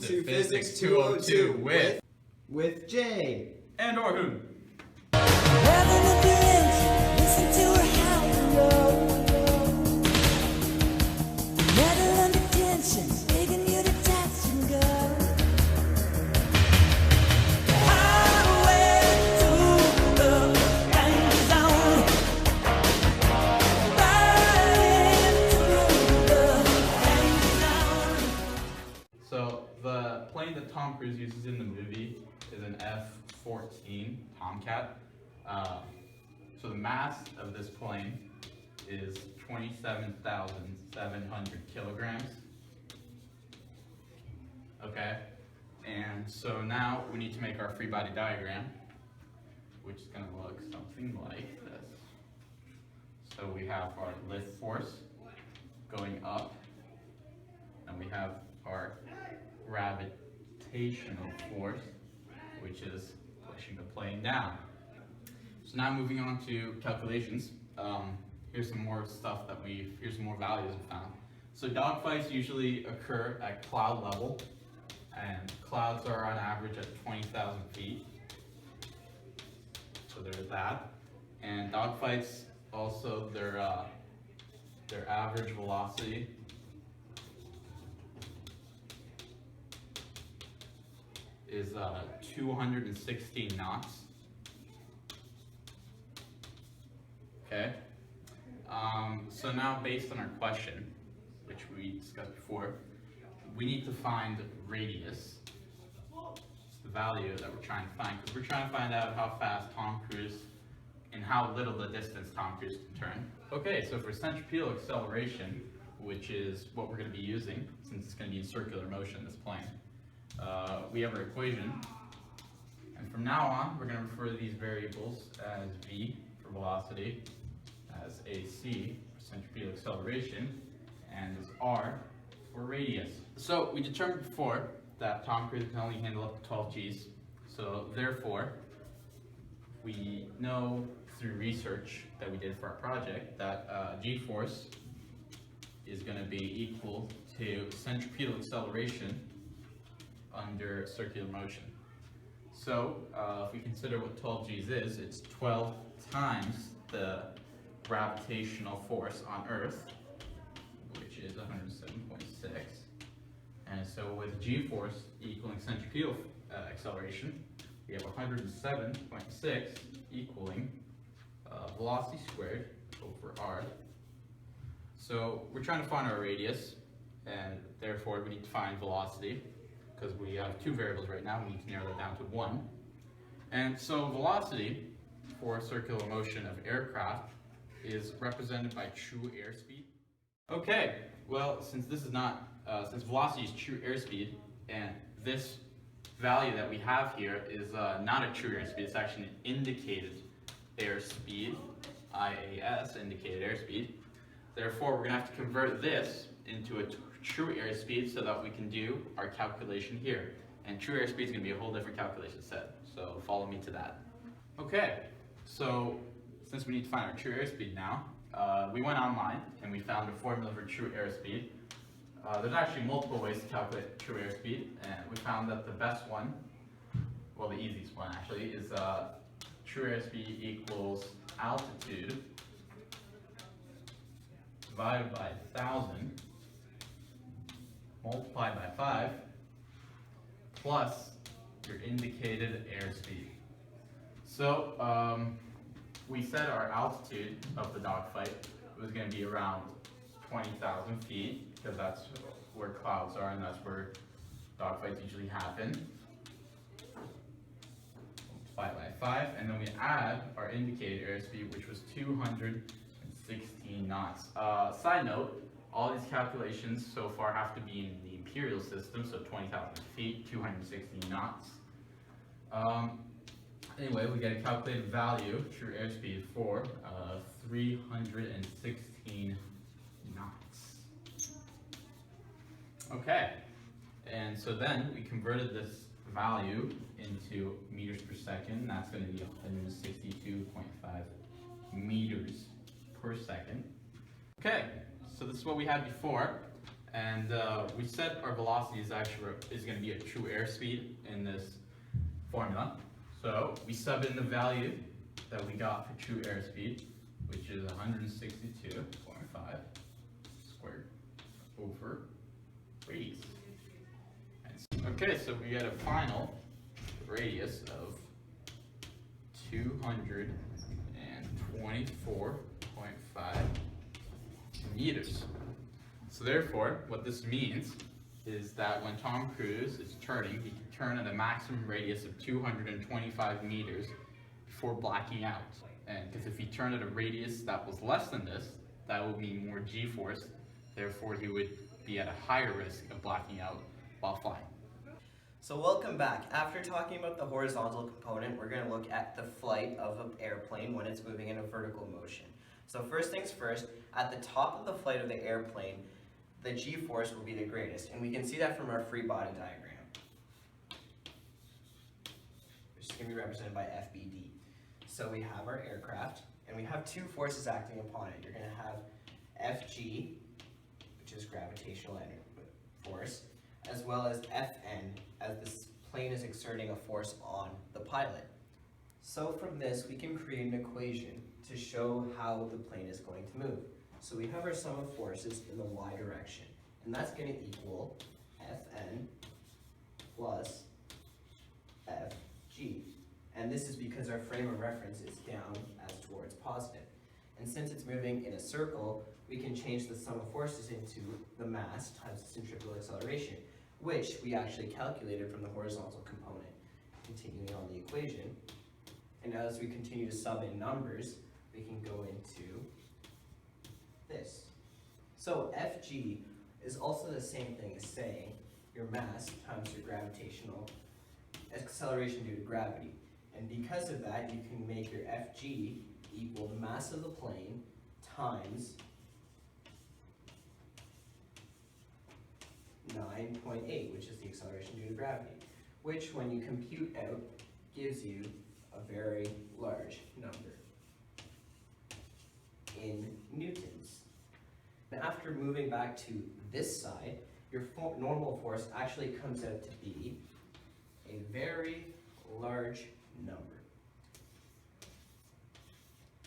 to Physics 202 with Jay and Orhun. Listen to her howl and roll. Metal under tension, begging you to touch and go. Highway to the danger zone. Riding through the danger zone. So the plane that Tom Cruise uses in the movie is an F-14 Tomcat. So the mass of this plane is 27,700 kilograms. Okay, and so now we need to make our free body diagram, which is going to look something like this. So we have our lift force going up, and we have our gravitational force, which is pushing the plane down. So now moving on to calculations. Here's some more stuff here's some more values we found. So dogfights usually occur at cloud level, and clouds are on average at 20,000 feet. So there's that. And dogfights also, their average velocity is 216 knots. Okay, so now based on our question, which we discussed before, we need to find radius. It's the value that we're trying to find, because we're trying to find out how fast Tom Cruise and how little the distance Tom Cruise can turn. Okay, so for centripetal acceleration, which is what we're going to be using, since it's going to be in circular motion, this plane, we have our equation, and from now on, we're going to refer to these variables as v for velocity, as AC for centripetal acceleration, and as R for radius. So we determined before that Tom Cruise can only handle up to 12 Gs. So therefore, we know through research that we did for our project that G-force is going to be equal to centripetal acceleration under circular motion. So if we consider what 12 Gs is, it's 12 times the gravitational force on Earth, which is 107.6. And so with G-force equaling centripetal acceleration, we have 107.6 equaling velocity squared over R. So we're trying to find our radius, and therefore we need to find velocity, because we have two variables right now. We need to narrow that down to one. And so velocity for circular motion of aircraft is represented by true airspeed. Okay, well, since velocity is true airspeed, and this value that we have here is not a true airspeed, it's actually an indicated airspeed, IAS, indicated airspeed. Therefore, we're going to have to convert this into a true airspeed so that we can do our calculation here. And true airspeed is going to be a whole different calculation set, so follow me to that. Okay, so since we need to find our true airspeed now, we went online and we found a formula for true airspeed. There's actually multiple ways to calculate true airspeed, and we found that the best one, well, the easiest one actually, is true airspeed equals altitude divided by 1,000 multiplied by 5 plus your indicated airspeed. So we said our altitude of the dogfight was going to be around 20,000 feet, because that's where clouds are and that's where dogfights usually happen. Multiply by 5, and then we add our indicated airspeed, which was 216 knots. Side note, all these calculations so far have to be in the imperial system, so 20,000 feet, 216 knots. Anyway, we get a calculated value, true airspeed, for 316 knots. Okay, and so then we converted this value into meters per second. That's going to be 162.5 meters per second. Okay, so this is what we had before, And we said our velocity is going to be a true airspeed in this formula. So we sub in the value that we got for true airspeed, which is 162.5 squared over radius. Okay, so we get a final radius of 224.5 meters. So therefore, what this means is that when Tom Cruise is turning, he can turn at a maximum radius of 225 meters before blacking out. And because if he turned at a radius that was less than this, that would mean more g-force. Therefore, he would be at a higher risk of blacking out while flying. So welcome back. After talking about the horizontal component, we're going to look at the flight of an airplane when it's moving in a vertical motion. So first things first, at the top of the flight of the airplane, the g-force will be the greatest, and we can see that from our free body diagram, which is going to be represented by FBD. So we have our aircraft, and we have two forces acting upon it. You're going to have Fg, which is gravitational force, as well as Fn, as this plane is exerting a force on the pilot. So from this, we can create an equation to show how the plane is going to move. So we have our sum of forces in the y direction, and that's going to equal Fn plus Fg. And this is because our frame of reference is down as towards positive. And since it's moving in a circle, we can change the sum of forces into the mass times the centripetal acceleration, which we actually calculated from the horizontal component. Continuing on the equation, and as we continue to sub in numbers, we can go into this. So Fg is also the same thing as saying your mass times your gravitational acceleration due to gravity. And because of that, you can make your Fg equal the mass of the plane times 9.8, which is the acceleration due to gravity, which when you compute out gives you a very large number in newtons. And after moving back to this side, your normal force actually comes out to be a very large number.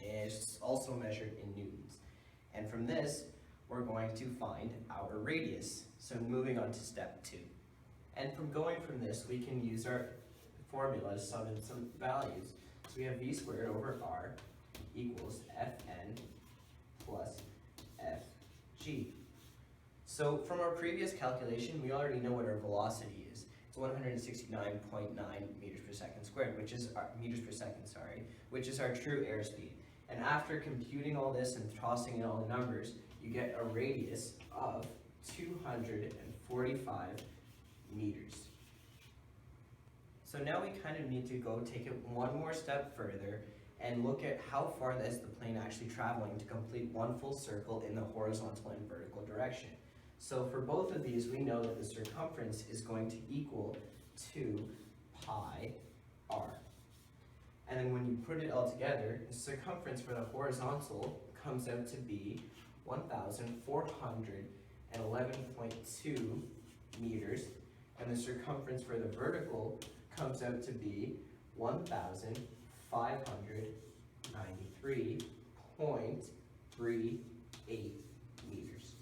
It's also measured in newtons. And from this, we're going to find our radius. So moving on to step 2. And from going from this, we can use our formula to sum in some values. So we have v squared over r equals Fn plus Fg. So from our previous calculation, we already know what our velocity is. It's 169.9 meters per second squared, which is our, which is our true airspeed. And after computing all this and tossing in all the numbers, you get a radius of 245 meters. So now we kind of need to go take it one more step further and look at how far is the plane actually traveling to complete one full circle in the horizontal and vertical direction. So for both of these, we know that the circumference is going to equal 2 pi r. And then when you put it all together, the circumference for the horizontal comes out to be 1,411.2 meters, and the circumference for the vertical comes out to be 1,593.38 meters.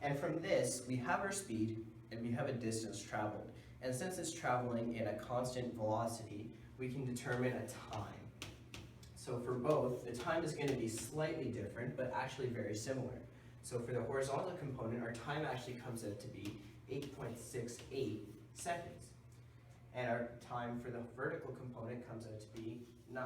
And from this, we have our speed and we have a distance traveled. And since it's traveling in a constant velocity, we can determine a time. So for both, the time is going to be slightly different, but actually very similar. So for the horizontal component, our time actually comes out to be 8.68 seconds. And our time for the vertical component comes out to be 9